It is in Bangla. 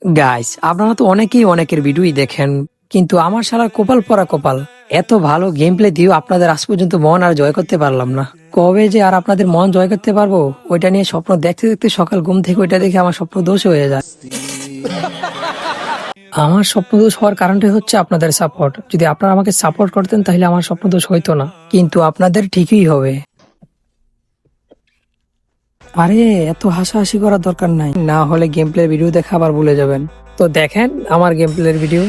গাইস, আপনারা তো অনেকেই অনেকের ভিডিওই দেখেন, কিন্তু আমার শালার কপাল পরা কপাল, এত ভালো গেম প্লে দিয়েও আপনাদের আজ পর্যন্ত মন আর জয় করতে পারলাম না। কবে যে আর আপনাদের মন জয় করতে পারবো ওইটা নিয়ে স্বপ্ন দেখতে দেখতে সকাল ঘুম থেকে ওইটা দেখে আমার স্বপ্ন দোষ হয়ে যায়। আমার স্বপ্ন দোষ হওয়ার কারণটাই হচ্ছে আপনাদের সাপোর্ট। যদি আপনারা আমাকে সাপোর্ট করতেন তাহলে আমার স্বপ্ন দোষ হইতো না, কিন্তু আপনাদের ঠিকই হবে। আরে এত হাসাহাসি করার দরকার নাই, না হলে গেম প্লে ভিডিও দেখা আবার ভুলে যাবেন। তো দেখেন আমার গেম প্লের ভিডিও।